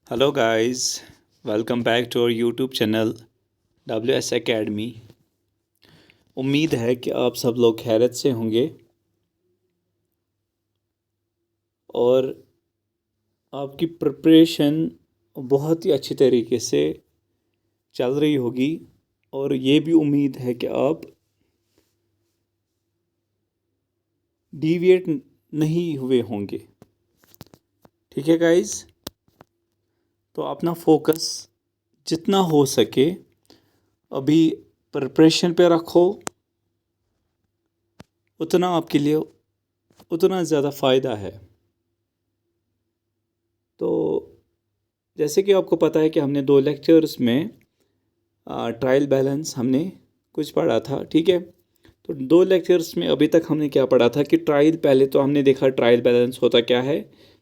Hello guys, welcome back to our YouTube channel WS academy. उम्मीद है कि आप सब लोग खैरियत से होंगे और आपकी प्रिपरेशन बहुत ही अच्छी तरीके से चल रही होगी और ये भी उम्मीद है कि आप डिविएट नहीं हुए होंगे। ठीक है गाइस, तो अपना फोकस जितना हो सके अभी प्रिपरेशन पे रखो, उतना आपके लिए उतना ज़्यादा फ़ायदा है। तो जैसे कि आपको पता है कि हमने 2 लेक्चर्स में ट्रायल बैलेंस हमने कुछ पढ़ा था, ठीक है। तो 2 लेक्चर्स में अभी तक हमने क्या पढ़ा था कि ट्रायल, पहले तो हमने देखा ट्रायल बैलेंस होता क्या है,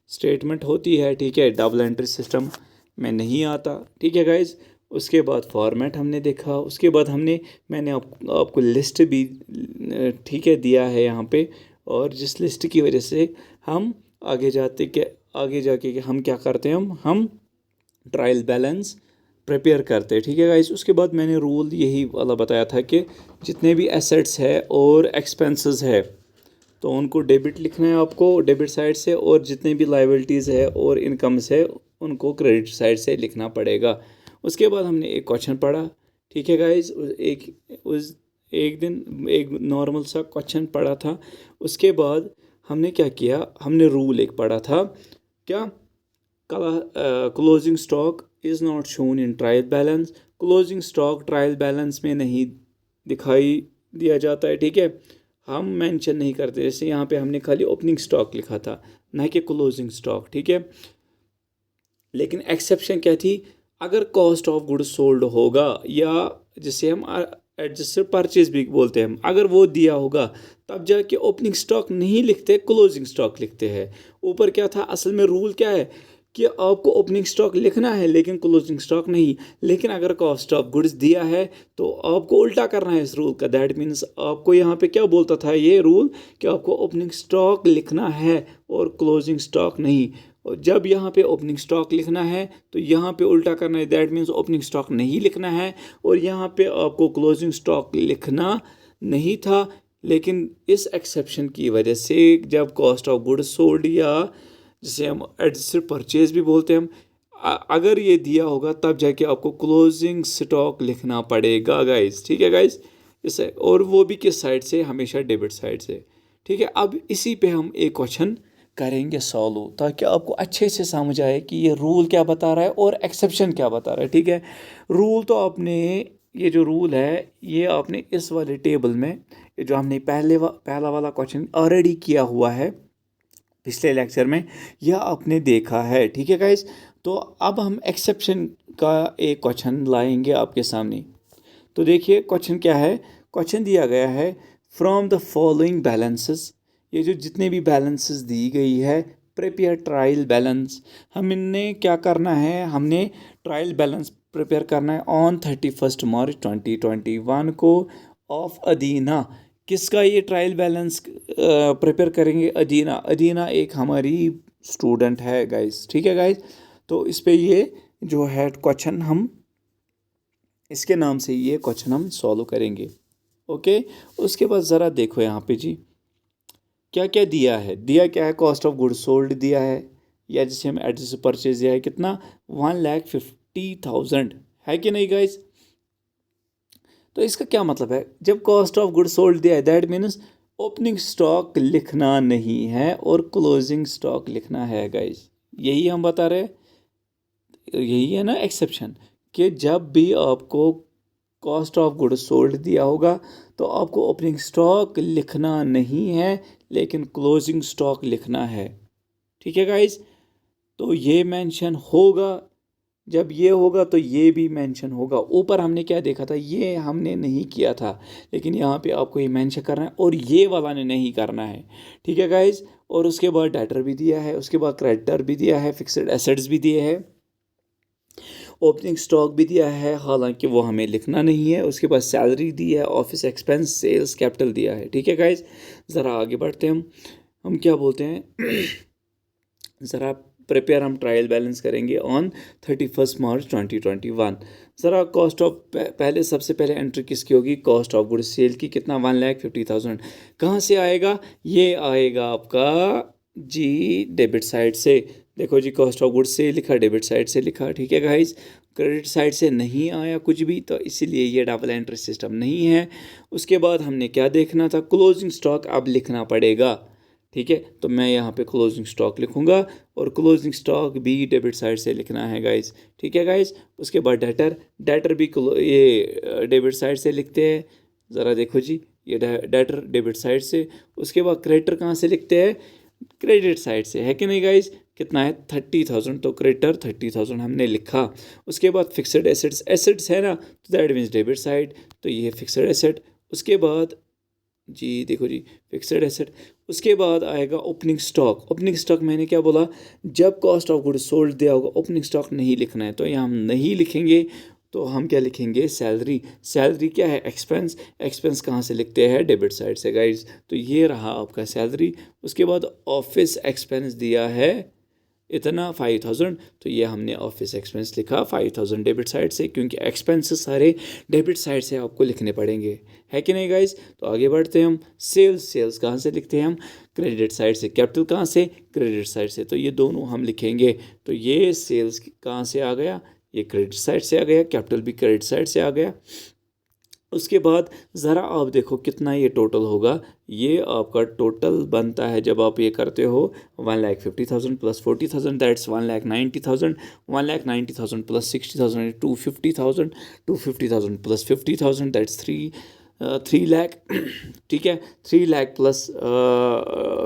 स्टेटमेंट होती है, ठीक है, डबल एंट्री सिस्टम में नहीं आता, ठीक है गाइज। उसके बाद फॉर्मेट हमने देखा, उसके बाद मैंने आपको लिस्ट भी ठीक है दिया है यहाँ पे, और जिस लिस्ट की वजह से हम आगे जाके हम क्या करते हैं, हम ट्रायल बैलेंस प्रिपेयर करते हैं, ठीक है गाइस। उसके बाद मैंने रूल यही वाला बताया था कि जितने भी एसेट्स है और एक्सपेंसेस है तो उनको डेबिट लिखना है आपको डेबिट साइड से, और जितने भी लाइबिलिटीज़ है और इनकम्स है उनको क्रेडिट साइड से लिखना पड़ेगा। उसके बाद हमने एक क्वेश्चन पढ़ा, ठीक है गाइस, एक दिन एक नॉर्मल सा क्वेश्चन पढ़ा था। उसके बाद हमने क्या किया, हमने रूल एक पढ़ा था, क्या, closing stock is not shown in trial balance. Closing stock trial balance में नहीं दिखाई दिया जाता है, ठीक है, हम मेंशन नहीं करते। जैसे यहाँ पे हमने खाली ओपनिंग स्टॉक लिखा था, ना कि क्लोजिंग स्टॉक, ठीक है। लेकिन एक्सेप्शन क्या थी, अगर कॉस्ट ऑफ गुड्स सोल्ड होगा, या जिसे हम एडजस्टेड परचेज भी बोलते हैं, अगर वो दिया होगा तब जाके ओपनिंग स्टॉक नहीं लिखते, क्लोजिंग स्टॉक लिखते हैं। ऊपर क्या था, असल में रूल क्या है कि आपको ओपनिंग स्टॉक लिखना है लेकिन क्लोजिंग स्टॉक नहीं। लेकिन अगर कॉस्ट ऑफ गुड्स दिया है तो आपको उल्टा करना है इस रूल का। दैट मीन्स आपको यहाँ पे क्या बोलता था ये रूल, कि आपको ओपनिंग स्टॉक लिखना है और क्लोजिंग स्टॉक नहीं। और जब यहाँ पे ओपनिंग स्टॉक लिखना है तो यहाँ पे उल्टा करना है, दैट मीन्स ओपनिंग स्टॉक नहीं लिखना है, और यहाँ पे आपको क्लोजिंग स्टॉक लिखना नहीं था। लेकिन इस एक्सेप्शन की वजह से जब कॉस्ट ऑफ गुड्स सोल्ड, या जिसे हम एडजस्टेड परचेज भी बोलते हैं हम, अगर ये दिया होगा तब जाके आपको क्लोजिंग स्टॉक लिखना पड़ेगा गाइस, ठीक है गाइस। इसे, और वो भी किस साइड से, हमेशा डेबिट साइड से, ठीक है। अब इसी पे हम एक क्वेश्चन करेंगे सॉल्व, ताकि आपको अच्छे से समझ आए कि ये रूल क्या बता रहा है और एक्सेप्शन क्या बता रहा है, ठीक है। रूल तो आपने, ये जो रूल है ये आपने इस वाले टेबल में, ये जो हमने पहला वाला क्वेश्चन ऑलरेडी किया हुआ है पिछले लेक्चर में, यह आपने देखा है, ठीक है गाइस। तो अब हम एक्सेप्शन का एक क्वेश्चन लाएंगे आपके सामने। तो देखिए क्वेश्चन क्या है, क्वेश्चन दिया गया है, फ्रॉम द फॉलोइंग बैलेंसेस, ये जो जितने भी बैलेंसेस दी गई है, प्रिपेयर ट्रायल बैलेंस। हमने क्या करना है, हमने ट्रायल बैलेंस प्रिपेयर करना है ऑन 31 मार्च 2021 को, ऑफ अदीना। किसका ये ट्रायल बैलेंस प्रिपेयर करेंगे, अदीना। अदीना एक हमारी स्टूडेंट है गाइस, ठीक है गाइस। तो इस पे ये जो है क्वेश्चन, हम इसके नाम से ये क्वेश्चन हम सॉल्व करेंगे, ओके। उसके बाद ज़रा देखो यहाँ पे जी, क्या क्या दिया है, दिया क्या है, कॉस्ट ऑफ गुड्स सोल्ड दिया है, या जिसे हम एडजस्ट परचेज दिया है, कितना, 1,50,000, है कि नहीं गाइस। तो इसका क्या मतलब है, जब कॉस्ट ऑफ गुड्स सोल्ड दिया है दैट मीन्स ओपनिंग स्टॉक लिखना नहीं है और क्लोजिंग स्टॉक लिखना है गाइस। यही हम बता रहे हैं, यही है ना एक्सेप्शन, कि जब भी आपको कॉस्ट ऑफ गुड्स सोल्ड दिया होगा तो आपको ओपनिंग स्टॉक लिखना नहीं है लेकिन क्लोजिंग स्टॉक लिखना है, ठीक है गाइस। तो ये मेंशन होगा, जब ये होगा तो ये भी मेंशन होगा। ऊपर हमने क्या देखा था, ये हमने नहीं किया था, लेकिन यहाँ पे आपको ये मेंशन करना है, और ये वाला ने नहीं करना है, ठीक है गाइस। और उसके बाद डेटर भी दिया है, उसके बाद क्रेडिटर भी दिया है, फिक्स्ड एसेट्स भी दिए हैं, ओपनिंग स्टॉक भी दिया है, हालांकि वो हमें लिखना नहीं है। उसके बाद सैलरी दी है, ऑफिस एक्सपेंस, सेल्स कैपिटल दिया है, ठीक है गाइस। ज़रा आगे बढ़ते हैं, हम क्या बोलते हैं ज़रा प्रिपेयर हम ट्रायल बैलेंस करेंगे ऑन 31 मार्च 2021। ज़रा कॉस्ट ऑफ पहले सबसे पहले एंट्री किसकी होगी, कॉस्ट ऑफ गुड्स सेल की, कितना 1,50,000। कहाँ से आएगा, ये आएगा आपका जी डेबिट साइड से। देखो जी कॉस्ट ऑफ गुड्स से लिखा, डेबिट साइड से लिखा, ठीक है गाइज। क्रेडिट साइड से नहीं आया कुछ भी, तो इसीलिए ये डबल एंट्री सिस्टम नहीं है। उसके बाद हमने क्या देखना था, क्लोजिंग स्टॉक अब लिखना पड़ेगा, ठीक है। तो मैं यहाँ पे क्लोजिंग स्टॉक लिखूँगा और क्लोजिंग स्टॉक भी डेबिट साइड से लिखना है गाइज, ठीक है गाइज। उसके बाद डेटर भी ये डेबिट साइड से लिखते हैं। ज़रा देखो जी, ये डेटर डेबिट साइड से। उसके बाद क्रेडिटर कहाँ से लिखते हैं, क्रेडिट साइड से, है कि नहीं गाइज। कितना है 30,000, तो क्रेडिटर 30,000 हमने लिखा। उसके बाद फिक्स्ड एसेट्स है ना, तो दैट मीन्स डेबिट साइड, तो ये फिक्स्ड एसेट। उसके बाद जी देखो जी फिक्स्ड एसेट। उसके बाद आएगा ओपनिंग स्टॉक। ओपनिंग स्टॉक मैंने क्या बोला, जब कॉस्ट ऑफ गुड्स सोल्ड दिया होगा ओपनिंग स्टॉक नहीं लिखना है, तो यहाँ हम नहीं लिखेंगे। तो हम क्या लिखेंगे, सैलरी। सैलरी क्या है, एक्सपेंस। एक्सपेंस कहाँ से लिखते हैं, डेबिट साइड से गाइज। तो ये रहा आपका सैलरी। उसके बाद ऑफिस एक्सपेंस दिया है इतना 5,000, तो ये हमने ऑफिस एक्सपेंस लिखा 5,000 डेबिट साइड से, क्योंकि एक्सपेंसेस सारे डेबिट साइड से आपको लिखने पड़ेंगे, है कि नहीं गाइज। तो आगे बढ़ते हैं हम। सेल्स कहाँ से लिखते हैं हम, क्रेडिट साइड से। कैपिटल कहाँ से, क्रेडिट साइड से, तो ये दोनों हम लिखेंगे। तो ये सेल्स कहाँ से आ गया, ये क्रेडिट साइड से आ गया, कैपिटल भी क्रेडिट साइड से आ गया। उसके बाद ज़रा आप देखो कितना ये टोटल होगा। ये आपका टोटल बनता है जब आप ये करते हो 1,50,000 plus 40,000 that's 1,90,000, 1,90,000 plus 60,000 250,000, 250,000 plus 50,000 that's 3 lakh, ठीक है। 3 लाख प्लस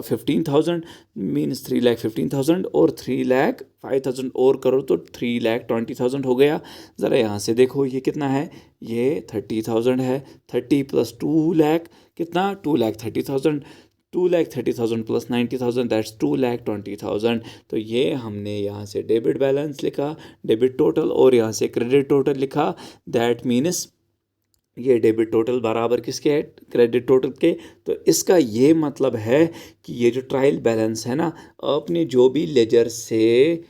15,000 मीन्स 3,15,000 और 3,05,000 और करो तो 3,20,000 हो गया। ज़रा यहाँ से देखो ये कितना है, ये 30,000 है। 30 प्लस 2 लाख कितना, 2,30,000, 2,30,000 प्लस 90,000 दैट्स 2,20,000। तो ये हमने यहाँ से डेबिट बैलेंस लिखा, डेबिट टोटल, और यहाँ से क्रेडिट टोटल लिखा। दैट मीन्स ये डेबिट टोटल बराबर किसके है, क्रेडिट टोटल के। तो इसका ये मतलब है कि ये जो ट्रायल बैलेंस है ना, आपने जो भी लेजर से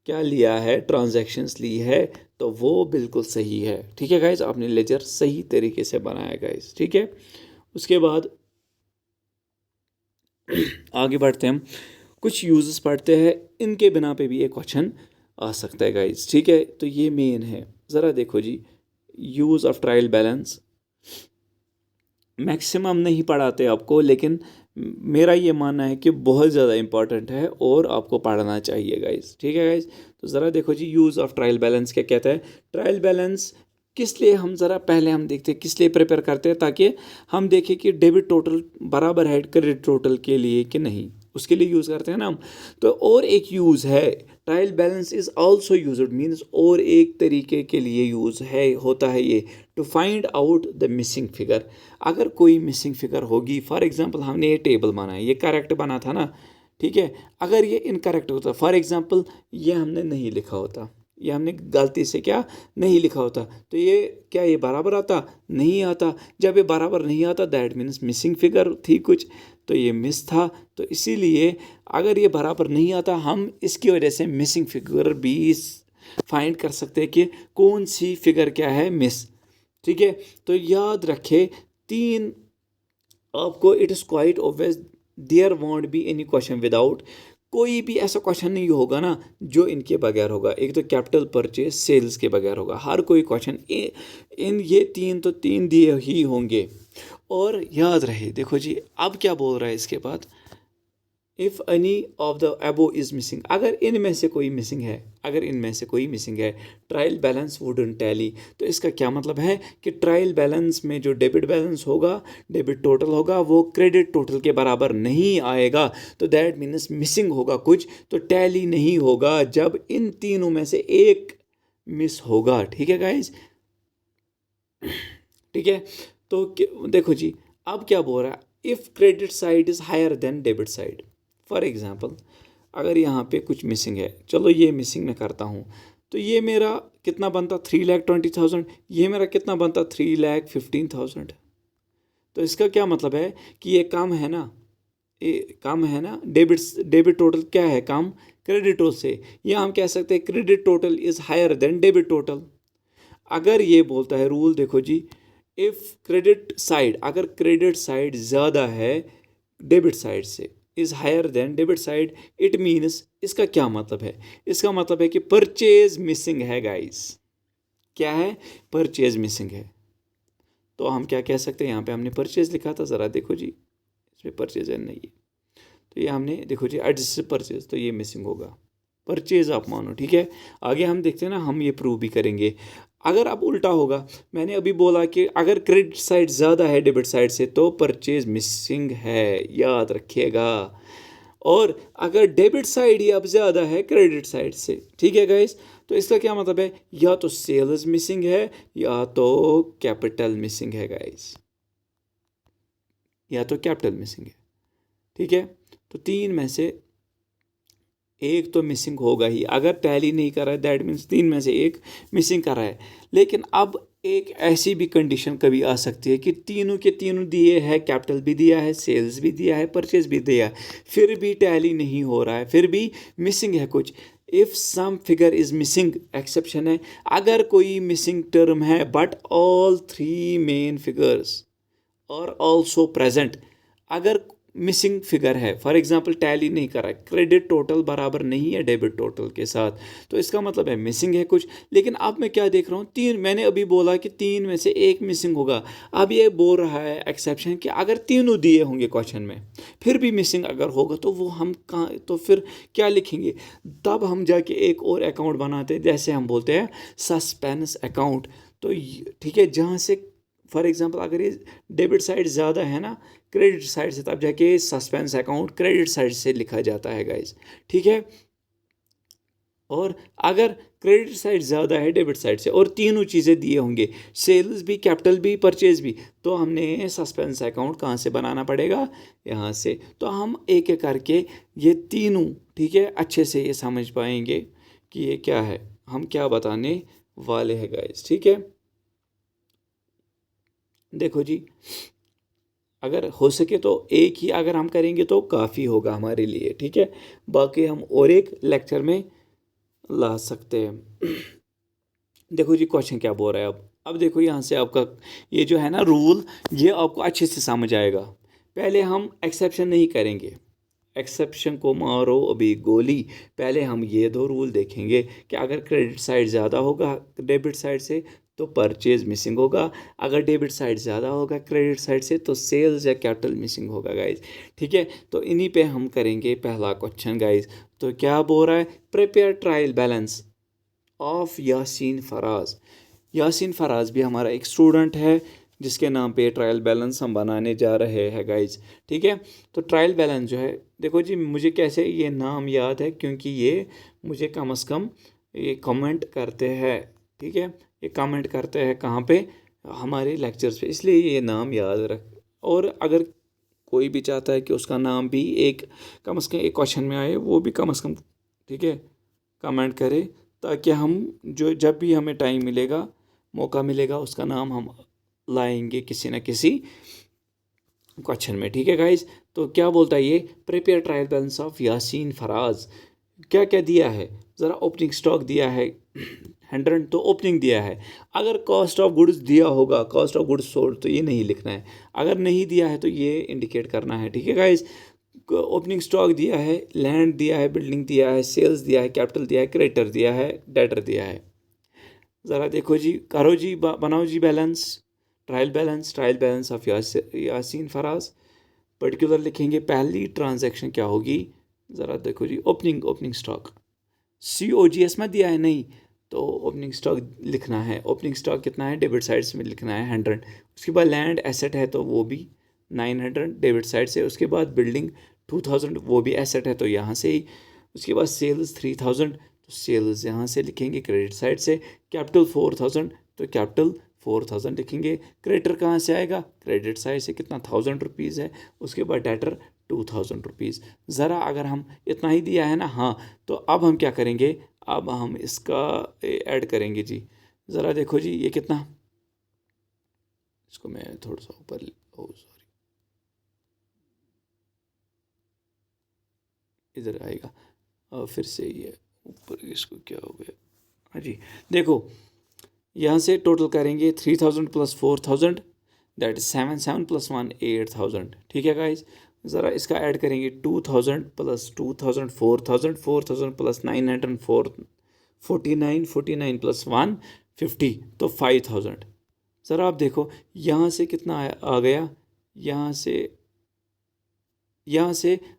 क्या लिया है, ट्रांजैक्शंस ली है, तो वो बिल्कुल सही है, ठीक है गाइज। आपने लेजर सही तरीके से बनाया गाइज, ठीक है। उसके बाद आगे बढ़ते हैं हम, कुछ यूजेस पढ़ते हैं, इनके बिना पे भी एक क्वेश्चन आ सकता है गाइज, ठीक है। तो ये मेन है, ज़रा देखो जी, use of trial balance maximum नहीं पढ़ाते आपको, लेकिन मेरा ये मानना है कि बहुत ज़्यादा इंपॉर्टेंट है और आपको पढ़ना चाहिए गाइज, ठीक है गाइज। तो ज़रा देखो जी, यूज़ ऑफ ट्रायल बैलेंस क्या कहता है। ट्रायल बैलेंस किस लिए, हम ज़रा पहले हम देखते हैं किस लिए प्रिपेयर करते हैं, ताकि हम देखें कि डेबिट टोटल बराबर है क्रेडिट टोटल के लिए कि नहीं, उसके लिए यूज़ करते हैं ना हम। तो और एक यूज़ है, trial balance is also used means और एक तरीके के लिए यूज़ है, होता है ये, to find out the missing figure. अगर कोई मिसिंग फिगर होगी, फॉर एग्जांपल हमने ये टेबल बनाया, ये करेक्ट बना था ना, ठीक है। अगर ये इनकरेक्ट होता, फॉर एग्जांपल ये हमने नहीं लिखा होता, ये हमने गलती से क्या नहीं लिखा होता, तो ये क्या ये बराबर आता, नहीं आता। जब ये बराबर नहीं आता दैट मीन्स मिसिंग फिगर थी कुछ, तो ये मिस था। तो इसीलिए अगर ये बराबर नहीं आता, हम इसकी वजह से मिसिंग फिगर भी फाइंड कर सकते हैं कि कौन सी फिगर क्या है मिस, ठीक है। तो याद रखें, तीन आपको, it is quite obvious there won't be any question without, कोई भी ऐसा क्वेश्चन नहीं होगा ना जो इनके बगैर होगा। एक तो कैपिटल परचेज सेल्स के बगैर होगा, हर कोई क्वेश्चन इन ये तीन दिए ही होंगे। और याद रहे, देखो जी अब क्या बोल रहा है इसके बाद, if any of the above is missing, अगर इनमें से कोई मिसिंग है, अगर इनमें से कोई मिसिंग है, ट्रायल बैलेंस वुडंट टैली। तो इसका क्या मतलब है कि ट्रायल बैलेंस में जो डेबिट बैलेंस होगा, डेबिट टोटल होगा, वो क्रेडिट टोटल के बराबर नहीं आएगा। तो दैट मीन्स मिसिंग होगा कुछ, तो टैली नहीं होगा जब इन तीनों में से एक मिस होगा, ठीक है गाइज, ठीक है। तो देखो जी अब क्या बोल रहा है, if credit side is higher than debit side. For example अगर यहाँ पे कुछ मिसिंग है, चलो ये मिसिंग मैं करता हूँ, तो ये मेरा कितना बनता 3,20,000, ये मेरा कितना बनता 3,15,000। तो इसका क्या मतलब है कि ये कम है ना, ये कम है ना, डेबिट टोटल क्या है, कम, क्रेडिटों से, या हम कह सकते हैं credit total is higher than debit total. अगर ये बोलता है रूल, देखो जी, इफ़ क्रेडिट साइड, अगर क्रेडिट साइड ज़्यादा है डेबिट साइड से, is higher than debit side, it means, इसका क्या मतलब है? इसका मतलब है कि परचेज मिसिंग है गाइस। क्या है? परचेज मिसिंग है। तो हम क्या कह सकते हैं, यहाँ पे हमने परचेज लिखा था, ज़रा देखो जी, इसमें परचेज है नहीं है, तो ये हमने देखो जी एडजस्ट परचेज, तो ये मिसिंग होगा, परचेज आप मानो, ठीक है। आगे हम देखते हैं ना, हम ये प्रूव भी करेंगे। अगर अब उल्टा होगा, मैंने अभी बोला कि अगर क्रेडिट साइड ज़्यादा है डेबिट साइड से तो परचेज मिसिंग है, याद रखिएगा। और अगर डेबिट साइड ही अब ज़्यादा है क्रेडिट साइड से, ठीक है गाइस, तो इसका क्या मतलब है, या तो सेल्स मिसिंग है या तो कैपिटल मिसिंग है गाइस, या तो कैपिटल मिसिंग है, ठीक है। तो तीन में से एक तो मिसिंग होगा ही, अगर टैली नहीं कर रहा है दैट मीन्स तीन में से एक मिसिंग कर रहा है। लेकिन अब एक ऐसी भी कंडीशन कभी आ सकती है कि तीनों के तीनों दिए है, कैपिटल भी दिया है, सेल्स भी दिया है, परचेज भी दिया है, फिर भी टैली नहीं हो रहा है, फिर भी मिसिंग है कुछ। If some figure is missing, exception है, अगर कोई मिसिंग टर्म है but all three main figures और ऑल्सो प्रेजेंट, अगर मिसिंग फिगर है, फॉर एग्जांपल टैली नहीं कर रहा है, क्रेडिट टोटल बराबर नहीं है डेबिट टोटल के साथ, तो इसका मतलब है मिसिंग है कुछ। लेकिन अब मैं क्या देख रहा हूँ, तीन, मैंने अभी बोला कि तीन में से एक मिसिंग होगा, अब ये बोल रहा है एक्सेप्शन कि अगर तीनों दिए होंगे क्वेश्चन में फिर भी मिसिंग अगर होगा तो वो हम कहाँ, तो फिर क्या लिखेंगे, तब हम जाके एक और अकाउंट बनाते हैं, जैसे हम बोलते हैं सस्पेंस अकाउंट। तो ठीक है, जहाँ से फॉर एग्जांपल अगर ये डेबिट साइड ज़्यादा है ना क्रेडिट साइड से, तब जाके सस्पेंस अकाउंट क्रेडिट साइड से लिखा जाता है गाइस, ठीक है। और अगर क्रेडिट साइड ज़्यादा है डेबिट साइड से और तीनों चीज़ें दिए होंगे, सेल्स भी, कैपिटल भी, परचेज भी, तो हमने सस्पेंस अकाउंट कहाँ से बनाना पड़ेगा, यहाँ से। तो हम एक एक करके ये तीनों, ठीक है, अच्छे से ये समझ पाएंगे कि ये क्या है, हम क्या बताने वाले हैं गाइस, ठीक है। देखो जी, अगर हो सके तो एक ही अगर हम करेंगे तो काफ़ी होगा हमारे लिए, ठीक है। बाकी हम और एक लेक्चर में ला सकते हैं। देखो जी क्वेश्चन क्या बोल रहा है अब देखो यहाँ से आपका ये जो है ना रूल, ये आपको अच्छे से समझ आएगा। पहले हम एक्सेप्शन नहीं करेंगे, एक्सेप्शन को मारो अभी गोली। पहले हम ये दो रूल देखेंगे कि अगर क्रेडिट साइड ज़्यादा होगा डेबिट साइड से तो परचेज मिसिंग होगा, अगर डेबिट साइड ज़्यादा होगा क्रेडिट साइड से तो सेल्स या कैपिटल मिसिंग होगा गाइज, ठीक है। तो इन्हीं पे हम करेंगे पहला क्वेश्चन गाइज। तो क्या बोल रहा है, prepare trial balance of Yasin Faraz. Yasin Faraz भी हमारा एक स्टूडेंट है जिसके नाम पे ट्रायल बैलेंस हम बनाने जा रहे हैं गाइज, ठीक है। तो ट्रायल बैलेंस जो है, देखो जी मुझे कैसे ये नाम याद है, क्योंकि ये मुझे कम से कम ये कमेंट करते हैं, ठीक है, ये कमेंट करते हैं कहाँ पे, हमारे लेक्चर्स पे, इसलिए ये नाम याद रख। और अगर कोई भी चाहता है कि उसका नाम भी एक कम से कम एक क्वेश्चन में आए, वो भी कम से कम, ठीक है, कमेंट करे, ताकि हम जो जब भी हमें टाइम मिलेगा, मौका मिलेगा, उसका नाम हम लाएंगे किसी न किसी क्वेश्चन में, ठीक है गाइज। तो क्या बोलता है ये, prepare trial balance of Yasin Faraz. क्या क्या दिया है, ज़रा ओपनिंग स्टॉक दिया है 100, तो ओपनिंग दिया है। अगर कॉस्ट ऑफ गुड्स दिया होगा, कॉस्ट ऑफ गुड्स सोल्ड, तो ये नहीं लिखना है, अगर नहीं दिया है तो ये इंडिकेट करना है, ठीक है गाइज। ओपनिंग स्टॉक दिया है, लैंड दिया है, बिल्डिंग दिया है, सेल्स दिया है, कैपिटल दिया है, क्रेडिटर दिया है, डेटर दिया है। ज़रा देखो जी, करो जी, बनाओ जी balance, trial balance of Yasin Faraz. Particular लिखेंगे, पहली ट्रांजैक्शन क्या होगी, ज़रा देखो जी, ओपनिंग स्टॉक, COGS में दिया है नहीं, तो ओपनिंग स्टॉक लिखना है। ओपनिंग स्टॉक कितना है, डेबिट साइड में लिखना है 100। उसके बाद लैंड एसेट है तो वो भी 900 डेबिट साइड से। उसके बाद बिल्डिंग 2000, वो भी एसेट है तो यहाँ से ही। उसके बाद सेल्स 3000, तो सेल्स यहाँ से लिखेंगे क्रेडिट साइड से। कैपिटल 4000, तो कैपिटल 4000 लिखेंगे। क्रेडिटर कहाँ से आएगा, क्रेडिट साइड से, कितना 1000 रुपीज़ है। उसके बाद डेटर 2000 रुपीज़। ज़रा अगर हम इतना ही दिया है ना, हाँ, तो अब हम क्या करेंगे, अब हम इसका ऐड करेंगे जी। ज़रा देखो जी ये कितना, इसको मैं थोड़ा सा ऊपर, ओ सॉरी, इधर आएगा, फिर से ये ऊपर इसको क्या हो गया, हाँ जी देखो यहाँ से टोटल करेंगे 3000 प्लस 4000 दैट इज 7 प्लस 1 8000, ठीक है गाइज। ज़रा इसका ऐड करेंगे 2000 प्लस 2000 4000 प्लस 904 49 प्लस 150 तो 5000। ज़रा आप देखो यहाँ से कितना आ गया, यहाँ से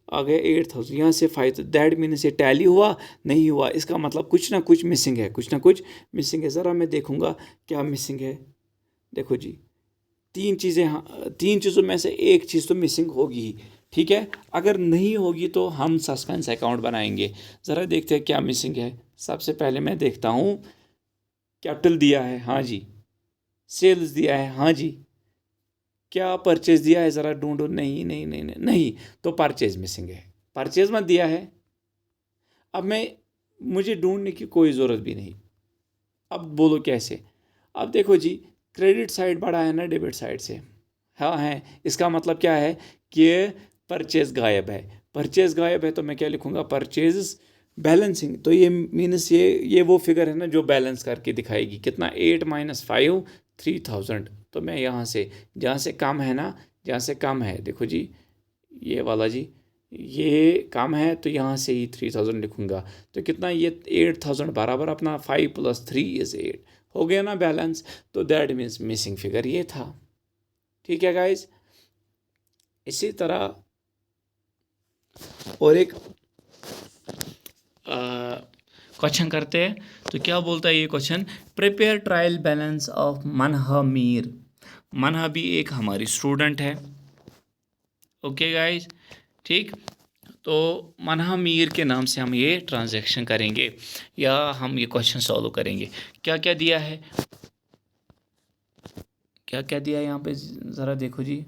आ गया 8000, यहाँ से 5, दैट मीन्स ये टैली हुआ नहीं हुआ, इसका मतलब कुछ ना कुछ मिसिंग है, कुछ ना कुछ मिसिंग है। ज़रा मैं देखूँगा क्या मिसिंग है। देखो जी तीन चीज़ों में से एक चीज़ तो मिसिंग होगी ही, ठीक है। अगर नहीं होगी तो हम सस्पेंस अकाउंट बनाएंगे। ज़रा देखते हैं क्या मिसिंग है। सबसे पहले मैं देखता हूँ कैपिटल दिया है, हाँ जी। सेल्स दिया है, हाँ जी। क्या परचेज दिया है, ज़रा ढूंढो। नहीं नहीं नहीं नहीं नहीं, तो परचेज मिसिंग है, परचेज मत दिया है। अब मुझे ढूंढने की कोई ज़रूरत भी नहीं। अब बोलो कैसे। अब देखो जी क्रेडिट साइड बढ़ा है ना डेबिट साइड से, हाँ है। इसका मतलब क्या है कि परचेज गायब है। परचेज गायब है तो मैं क्या लिखूँगा, परचेज बैलेंसिंग। तो ये मीन्स ये वो फिगर है ना जो बैलेंस करके दिखाएगी कितना, 8 माइनस 5 3000। तो मैं यहाँ से जहाँ से कम है ना, जहाँ से कम है देखो जी ये वाला जी, ये कम है तो यहाँ से ही 3000 लिखूँगा। तो कितना ये 8000 बराबर अपना 5 प्लस 3 इज़ 8 हो गया ना बैलेंस। तो दैट मीन्स मिसिंग फिगर ये था, ठीक है गाइज। इसी तरह और एक क्वेश्चन करते हैं। तो क्या बोलता है ये question, prepare trial balance of Manha Mir. Manha भी एक हमारी स्टूडेंट है, ओके गाइज, ठीक। तो मनहा मीर के नाम से हम ये ट्रांजैक्शन करेंगे या हम ये क्वेश्चन सॉल्व करेंगे। क्या क्या दिया है, क्या क्या दिया है यहाँ पे ज़रा देखो जी।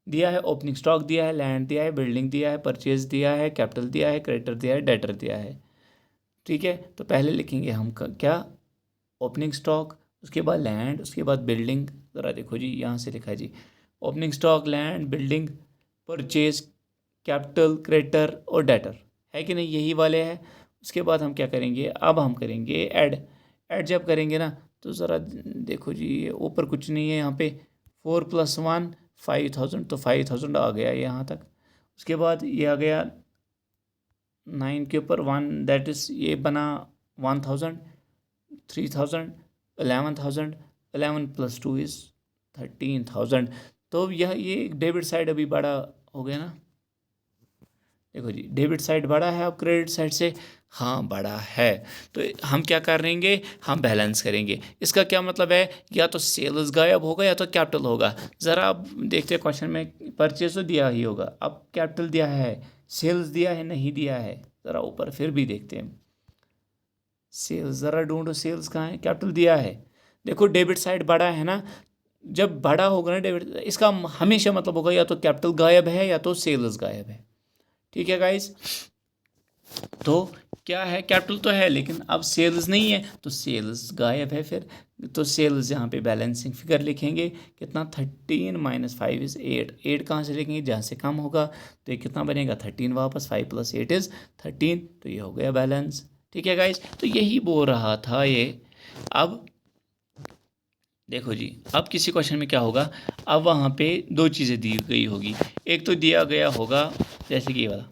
दिया है ओपनिंग स्टॉक दिया है, लैंड दिया है, बिल्डिंग दिया है, परचेज दिया है, कैपिटल दिया है, क्रेडिटर दिया है, डेटर दिया है, ठीक है। तो पहले लिखेंगे हम क्या, ओपनिंग स्टॉक, उसके बाद लैंड, उसके बाद बिल्डिंग। ज़रा देखो जी यहाँ से लिखा है जी, opening stock, land, building, purchase, capital, creditor और डेटर, है कि नहीं, यही वाले हैं। उसके बाद हम क्या करेंगे, अब हम करेंगे ऐड जब करेंगे ना तो ज़रा देखो जी ऊपर कुछ नहीं है यहाँ पे, 4 प्लस 1 5000, तो 5000 आ गया यहाँ तक। उसके बाद ये आ गया 9 के ऊपर 1, दैट इज़ ये बना 1000, 3000, 11,000, 11 प्लस 2 इज़ 13,000। तो ये डेबिट साइड अभी बड़ा हो गया ना, देखो जी डेबिट साइड बड़ा है, अब क्रेडिट साइड से हाँ बड़ा है। तो हम क्या करेंगे, हम बैलेंस करेंगे। इसका क्या मतलब है, या तो सेल्स गायब होगा या तो कैपिटल होगा। ज़रा आप देखते हैं क्वेश्चन में परचेज तो दिया ही होगा, अब कैपिटल दिया है, सेल्स दिया है नहीं दिया है। ज़रा ऊपर फिर भी देखते हैं, सेल्स ज़रा ढूंढो, सेल्स कहाँ है, कैपिटल दिया है। देखो डेबिट साइड बड़ा है ना, जब बड़ा होगा ना डेबिट, इसका हमेशा मतलब होगा या तो कैपिटल गायब है या तो सेल्स गायब है, ठीक है गाइस। तो क्या है, कैपिटल तो है लेकिन अब सेल्स नहीं है तो सेल्स गायब है फिर। तो सेल्स यहाँ पे बैलेंसिंग फिगर लिखेंगे कितना, 13 माइनस 5 इज़ 8। 8 कहाँ से लिखेंगे, जहाँ से कम होगा तो ये कितना बनेगा 13 वापस, 5 प्लस 8 इज़ 13, तो ये हो गया बैलेंस, ठीक है गाइस। तो यही बोल रहा था ये। अब देखो जी अब किसी क्वेश्चन में क्या होगा, अब वहाँ पे दो चीज़ें दी गई होगी। एक तो दिया गया होगा जैसे कि ये वाला,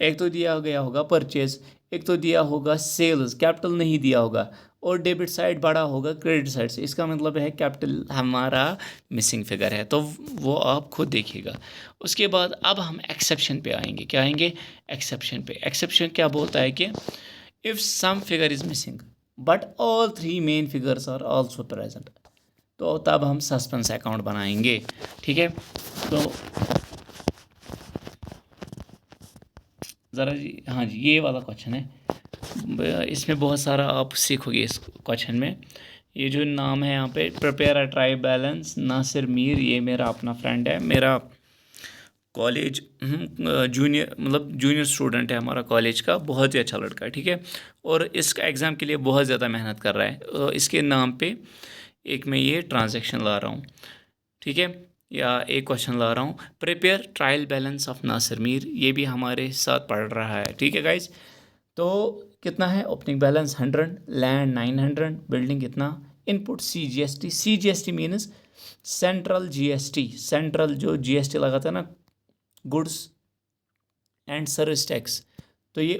एक तो दिया गया होगा परचेज, एक तो दिया होगा सेल्स, कैपिटल नहीं दिया होगा, और डेबिट साइड बड़ा होगा क्रेडिट साइड से। इसका मतलब है कैपिटल हमारा मिसिंग फिगर है, तो वो आप खुद देखिएगा। उसके बाद अब हम एक्सेप्शन पे आएंगे। क्या आएंगे, एक्सेप्शन पे। एक्सेप्शन क्या बोलता है कि if some figure is missing but all 3 main figures are also present, तो तब हम सस्पेंस अकाउंट बनाएंगे, ठीक है। तो ज़रा जी हाँ जी ये वाला क्वेश्चन है, इसमें बहुत सारा आप सीखोगे इस क्वेश्चन में। ये जो नाम है यहाँ पे, prepare a trial balance, Nasir Mir, ये मेरा अपना फ्रेंड है, मेरा कॉलेज जूनियर मतलब जूनियर स्टूडेंट है हमारा कॉलेज का, बहुत ही अच्छा लड़का है, ठीक है। और इसका एग्ज़ाम के लिए बहुत ज़्यादा मेहनत कर रहा है। इसके नाम पे एक मैं ये ट्रांजैक्शन ला रहा हूँ, ठीक है। या एक क्वेश्चन ला रहा हूँ, prepare trial balance of Nasir Mir, ये भी हमारे साथ पढ़ रहा है, ठीक है गाइज। तो कितना है, ओपनिंग बैलेंस 100, लैंड 900, बिल्डिंग कितना, input CGST, CGST means central GST, central जो GST लगाता है ना, गुड्स एंड सर्विस टैक्स। तो ये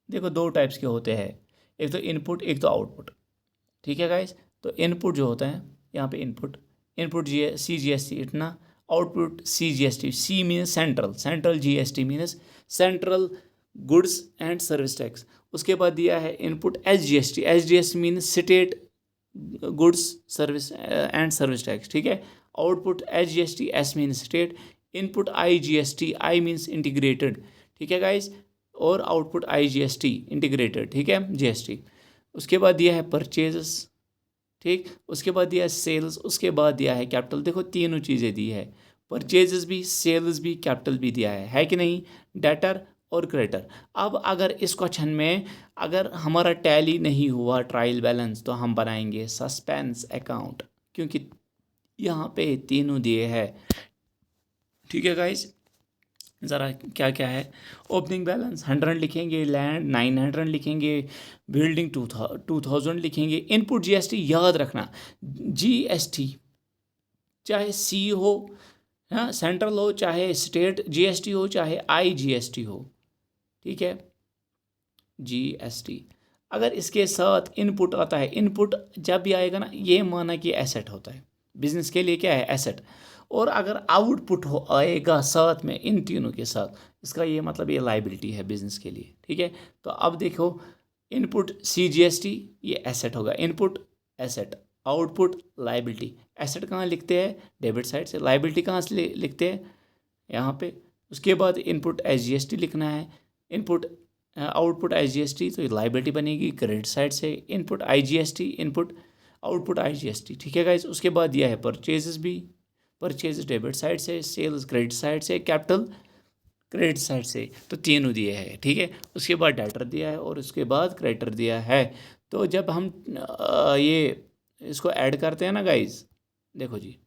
देखो दो टाइप्स के होते हैं, एक तो इनपुट एक तो आउटपुट, ठीक है गाइज। तो इनपुट जो होता है यहाँ पे इनपुट CGST इतना, output CGST, C means central, central GST means central goods and service tax. उसके बाद दिया है input SGST means state goods service and service tax, ठीक है। Output SGST, S means state, input IGST, I means integrated, ठीक है guys, और output IGST integrated, ठीक है, GST। उसके बाद दिया है परचेजेस, ठीक, उसके बाद दिया है सेल्स, उसके बाद दिया है कैपिटल। देखो तीनों चीज़ें दी है, परचेजेस भी, सेल्स भी, कैपिटल भी दिया है कि नहीं, डेटर और क्रेडिटर। अब अगर इस क्वेश्चन में अगर हमारा टैली नहीं हुआ ट्रायल बैलेंस, तो हम बनाएंगे सस्पेंस अकाउंट, क्योंकि यहाँ पे तीनों दिए हैं, ठीक है गाइज। ज़रा क्या क्या है, ओपनिंग बैलेंस 100 लिखेंगे, लैंड 900 लिखेंगे, बिल्डिंग 2000 लिखेंगे। इनपुट GST याद रखना, GST चाहे C हो, हाँ सेंट्रल हो, चाहे स्टेट GST हो, चाहे IGST हो, ठीक है, GST। अगर इसके साथ इनपुट आता है, इनपुट जब भी आएगा ना, ये माना कि एसेट होता है, बिजनेस के लिए क्या है, एसेट। और अगर आउटपुट हो आएगा साथ में इन तीनों के साथ, इसका ये मतलब ये लाइबिलिटी है बिजनेस के लिए, ठीक है। तो अब देखो, इनपुट CGST ये एसेट होगा, input asset, output liability. Asset कहाँ लिखते हैं, डेबिट साइड से, लाइबिलिटी कहाँ से लिखते हैं, यहाँ पे। उसके बाद इनपुट SGST लिखना है, इनपुट आउटपुट IGST, तो ये लाइबिलिटी बनेगी क्रेडिट साइड से, input IGST, input output IGST, ठीक है गाइस। उसके बाद दिया है परचेजेस भी, परचेज डेबिट साइड से, सेल्स क्रेडिट साइड से, कैपिटल क्रेडिट साइड से, तो तीनों दिए हैं, ठीक है। उसके बाद डेटर दिया है और उसके बाद क्रेडिटर दिया है। तो जब हम ये इसको ऐड करते हैं ना गाइज, देखो जी,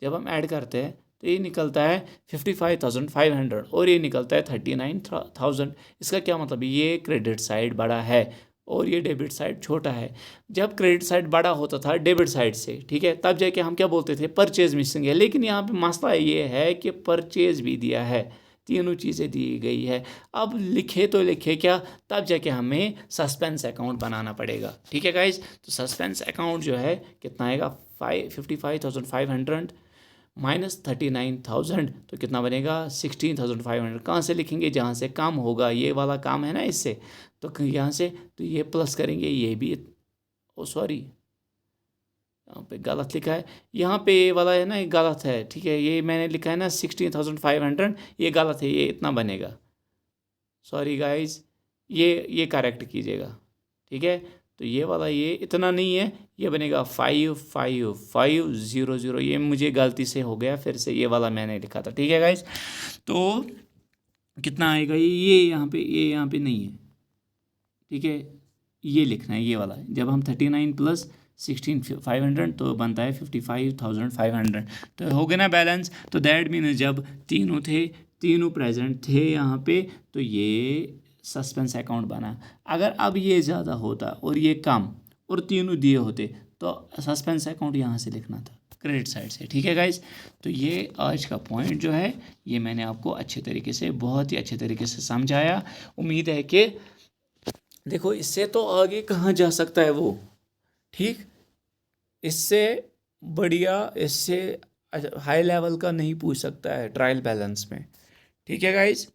जब हम ऐड करते हैं तो ये निकलता है 55,500 और ये निकलता है 39,000। इसका क्या मतलब, ये क्रेडिट साइड बड़ा है और ये डेबिट साइड छोटा है। जब क्रेडिट साइड बड़ा होता था डेबिट साइड से, ठीक है, तब जाके हम क्या बोलते थे, परचेज मिसिंग है। लेकिन यहाँ पे मसला ये है कि परचेज भी दिया है, तीनों चीज़ें दी गई है। अब लिखे तो लिखे क्या, तब जाके हमें सस्पेंस अकाउंट बनाना पड़ेगा, ठीक है गाइज। तो सस्पेंस अकाउंट जो है कितना आएगा, 55,500 माइनस 39,000, तो कितना बनेगा 16,500। कहाँ से लिखेंगे, जहाँ से कम होगा, ये वाला काम है ना इससे, तो यहाँ से तो ये प्लस करेंगे, ये भी, ओ सॉरी यहाँ पे गलत लिखा है, यहाँ पे ये वाला है ना, ये गलत है, ठीक है। ये मैंने लिखा है ना 16,500, ये गलत है, ये इतना बनेगा, सॉरी गाइज, ये करेक्ट कीजिएगा, ठीक है। तो ये वाला ये इतना नहीं है, ये बनेगा 55,500, ये मुझे गलती से हो गया, फिर से ये वाला मैंने लिखा था, ठीक है गाइज। तो कितना आएगा, ये यहाँ पे नहीं है, ठीक है, ये लिखना है, ये वाला है। जब हम 39 प्लस 16,500 तो बनता है 55,500, तो हो गया ना बैलेंस। तो दैट मीन जब तीनों थे, तीनों प्रेजेंट थे यहाँ पे, तो ये सस्पेंस अकाउंट बना। अगर अब ये ज़्यादा होता और ये कम और तीनों दिए होते, तो सस्पेंस अकाउंट यहाँ से लिखना था क्रेडिट साइड से, ठीक है गाइज। तो ये आज का पॉइंट जो है, ये मैंने आपको अच्छे तरीके से, बहुत ही अच्छे तरीके से समझाया। उम्मीद है कि देखो इससे तो आगे कहाँ जा सकता है वो, ठीक, इससे बढ़िया, इससे हाई लेवल का नहीं पूछ सकता है ट्रायल बैलेंस में, ठीक है गाइज।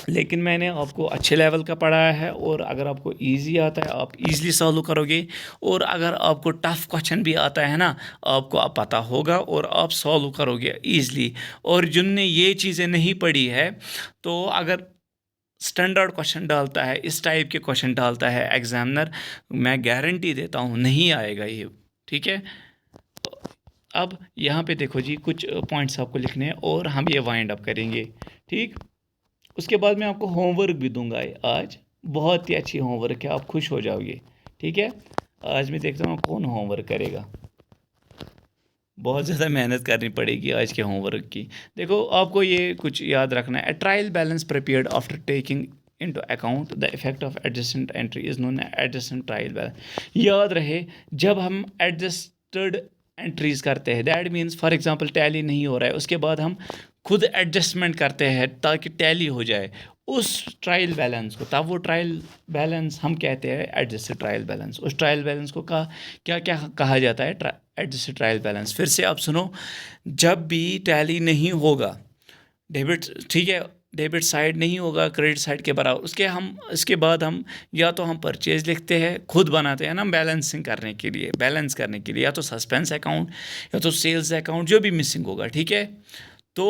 लेकिन मैंने आपको अच्छे लेवल का पढ़ाया है, और अगर आपको इजी आता है आप इजीली सॉल्व करोगे, और अगर आपको टफ क्वेश्चन भी आता है ना, आपको अब पता होगा और आप सॉल्व करोगे इजीली। और जिनने ये चीज़ें नहीं पढ़ी है, तो अगर स्टैंडर्ड क्वेश्चन डालता है, इस टाइप के क्वेश्चन डालता है एग्जामिनर, मैं गारंटी देता हूँ नहीं आएगा ये, ठीक है। अब यहाँ पे देखो जी, कुछ पॉइंट्स आपको लिखने हैं और हम ये वाइंड अप करेंगे, ठीक। उसके बाद मैं आपको होमवर्क भी दूंगा आज, बहुत ही अच्छी होमवर्क है, आप खुश हो जाओगे, ठीक है। आज मैं देखता हूँ कौन होमवर्क करेगा। बहुत ज़्यादा मेहनत करनी पड़ेगी आज के होमवर्क की। देखो आपको ये कुछ याद रखना है। Trial balance prepared after taking into account the effect of adjacent entry is known adjacent trial balance. याद रहे जब हम एडजस्टेड एंट्रीज करते हैं, that means for example tally नहीं हो रहा है, उसके बाद हम खुद एडजस्टमेंट करते हैं ताकि टैली हो जाए उस ट्रायल बैलेंस को, तब वो ट्रायल बैलेंस हम कहते हैं एडजस्टेड ट्रायल बैलेंस। उस ट्रायल बैलेंस को क्या क्या कहा जाता है? Adjusted trial balance. फिर से आप सुनो, जब भी टैली नहीं होगा, डेबिट, ठीक है, डेबिट साइड नहीं होगा क्रेडिट साइड के बराबर, उसके बाद हम या तो हम परचेज लिखते हैं, खुद बनाते हैं ना बैलेंसिंग करने के लिए, बैलेंस करने के लिए, या तो सस्पेंस अकाउंट या तो सेल्स अकाउंट, जो भी मिसिंग होगा, ठीक है। तो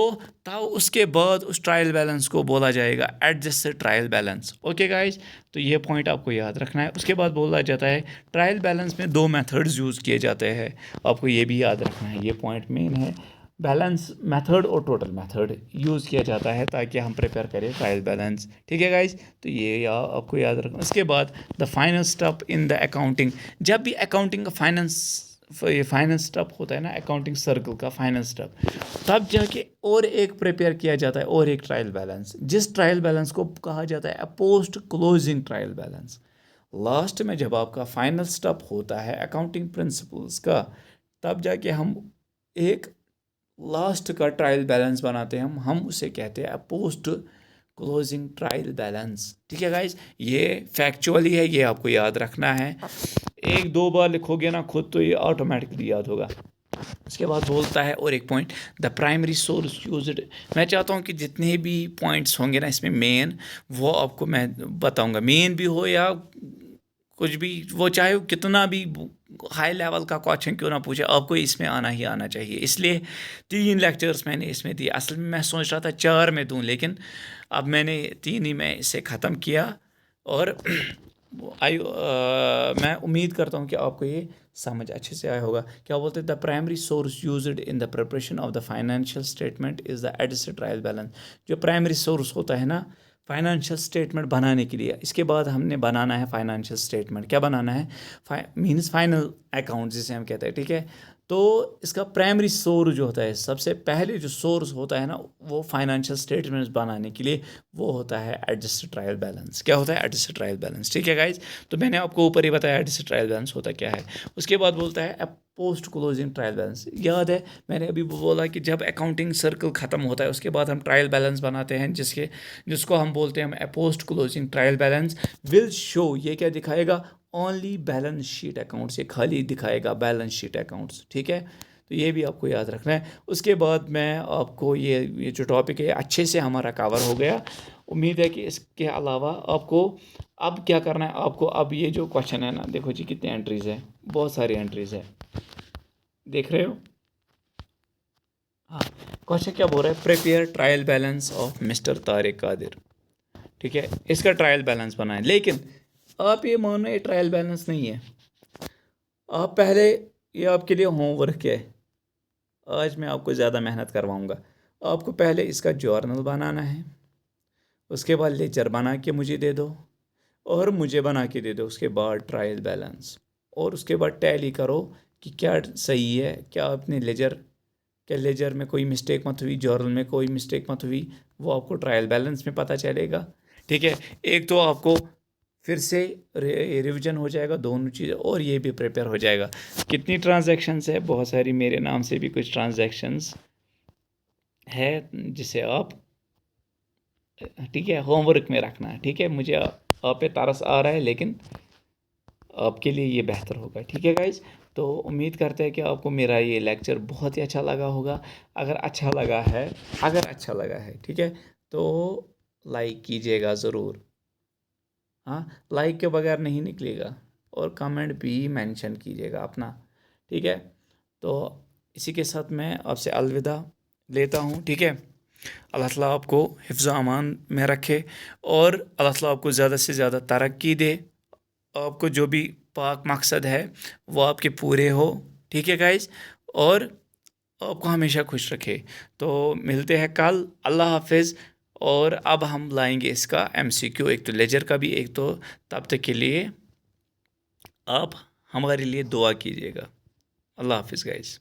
तब उसके बाद उस ट्रायल बैलेंस को बोला जाएगा adjusted trial balance. Okay guys, तो ये पॉइंट आपको याद रखना है। उसके बाद बोला जाता है ट्रायल बैलेंस में 2 मेथड्स यूज़ किए जाते हैं, आपको ये भी याद रखना है, ये पॉइंट मेन है। बैलेंस मेथड और टोटल मेथड यूज़ किया जाता है ताकि हम प्रिपेयर करें ट्रायल बैलेंस, ठीक है गाइस। तो ये आपको याद रखना। उसके बाद the final step in the accounting, जब भी अकाउंटिंग का फाइनल स्टेप होता है ना, अकाउंटिंग सर्कल का फाइनल स्टेप, तब जाके और एक प्रिपेयर किया जाता है, और एक ट्रायल बैलेंस, जिस ट्रायल बैलेंस को कहा जाता है post closing trial balance. Last में जब आपका फाइनल स्टेप होता है अकाउंटिंग प्रिंसिपल्स का, तब जाके हम एक लास्ट का ट्रायल बैलेंस बनाते हैं, हम उसे कहते हैं पोस्ट क्लोजिंग ट्रायल बैलेंस, ठीक है गाइज। ये फैक्चुअली है, ये आपको याद रखना है। 1-2 बार लिखोगे ना खुद, तो ये ऑटोमेटिकली याद होगा। उसके बाद बोलता है और एक point, the primary source used. मैं चाहता हूँ कि जितने भी पॉइंट्स होंगे ना इसमें मेन, वो आपको मैं बताऊँगा, मेन भी हो या कुछ भी, वो चाहे कितना भी हाई लेवल का क्वेश्चन क्यों ना पूछे, आपको इसमें आना ही आना चाहिए। इसलिए 3 लेक्चर्स मैंने इसमें दिए। असल में मैं सोच रहा था 4 में दूं, लेकिन अब मैंने 3 ही में इसे ख़त्म किया। और मैं उम्मीद करता हूँ कि आपको ये समझ अच्छे से आया होगा। क्या बोलते हैं, the primary source used in the preparation of the financial statement is the adjusted trial balance. जो प्राइमरी सोर्स होता है ना फाइनेंशियल स्टेटमेंट बनाने के लिए, इसके बाद हमने बनाना है फाइनेंशियल स्टेटमेंट। क्या बनाना है? मीन्स फाइनल अकाउंट जिसे हम कहते हैं, ठीक है। तो इसका प्राइमरी सोर्स जो होता है, सबसे पहले जो सोर्स होता है ना वो फाइनेंशियल स्टेटमेंट्स बनाने के लिए, वो होता है एडजस्टेड ट्रायल बैलेंस। क्या होता है? एडजस्टेड ट्रायल बैलेंस, ठीक है गाइज। तो मैंने आपको ऊपर ही बताया एडजस्टेड ट्रायल बैलेंस होता क्या है। उसके बाद बोलता है पोस्ट क्लोजिंग ट्रायल बैलेंस। याद है मैंने अभी बोला कि जब अकाउंटिंग सर्कल ख़त्म होता है उसके बाद हम ट्रायल बैलेंस बनाते हैं, जिसको हम बोलते हैं हम post closing trial balance will show. ये क्या दिखाएगा? ओनली बैलेंस शीट अकाउंट्स, ये खाली दिखाएगा बैलेंस शीट अकाउंट्स, ठीक है। तो ये भी आपको याद रखना है। उसके बाद मैं आपको ये जो टॉपिक है अच्छे से हमारा कवर हो गया। उम्मीद है कि इसके अलावा आपको अब क्या करना है, आपको अब ये जो क्वेश्चन है ना, देखो जी कितने एंट्रीज़ है, बहुत सारी एंट्रीज़ है, देख रहे हो। हाँ, क्वेश्चन क्या बोल रहा है? Prepare trial balance of mister Tariq Qadir, ठीक है। इसका ट्रायल बैलेंस बनाएं, लेकिन आप ये मानो ये ट्रायल बैलेंस नहीं है। आप पहले, ये आपके लिए होमवर्क है, आज मैं आपको ज़्यादा मेहनत करवाऊँगा। आपको पहले इसका जर्नल बनाना है, उसके बाद लेजर बना के मुझे दे दो और मुझे बना के दे दो। उसके बाद ट्रायल बैलेंस, और उसके बाद टैली करो कि क्या सही है, क्या आपने लेजर में कोई मिस्टेक मत हुई, जर्नल में कोई मिस्टेक मत हुई, वो आपको ट्रायल बैलेंस में पता चलेगा, ठीक है। एक तो आपको फिर से रिवीजन हो जाएगा दोनों चीज़, और ये भी प्रिपेयर हो जाएगा। कितनी ट्रांजैक्शंस है? बहुत सारी, मेरे नाम से भी कुछ ट्रांजैक्शंस है जिसे आप, ठीक है, होमवर्क में रखना है, ठीक है। मुझे आप पे तरस आ रहा है, लेकिन आपके लिए ये बेहतर होगा, ठीक है गाइज। तो उम्मीद करते हैं कि आपको मेरा ये लेक्चर बहुत ही अच्छा लगा होगा। अगर अच्छा लगा है, ठीक है, तो लाइक कीजिएगा ज़रूर। हाँ, लाइक के बगैर नहीं निकलेगा, और कमेंट भी मेंशन कीजिएगा अपना, ठीक है। तो इसी के साथ मैं आपसे अलविदा लेता हूँ, ठीक है। अल्लाह ताला आपको हिफ्ज़ अमान में रखे, और अल्लाह ताला आपको ज़्यादा से ज़्यादा तरक्की दे, आपको जो भी पाक मकसद है वो आपके पूरे हो, ठीक है गाइज, और आपको हमेशा खुश रखे। तो मिलते हैं कल, अल्लाह हाफिज़। और अब हम लाएंगे इसका MCQ, एक तो लेजर का भी, एक तो, तब तक के लिए आप हमारे लिए दुआ कीजिएगा। अल्लाह हाफिज़ गाइज।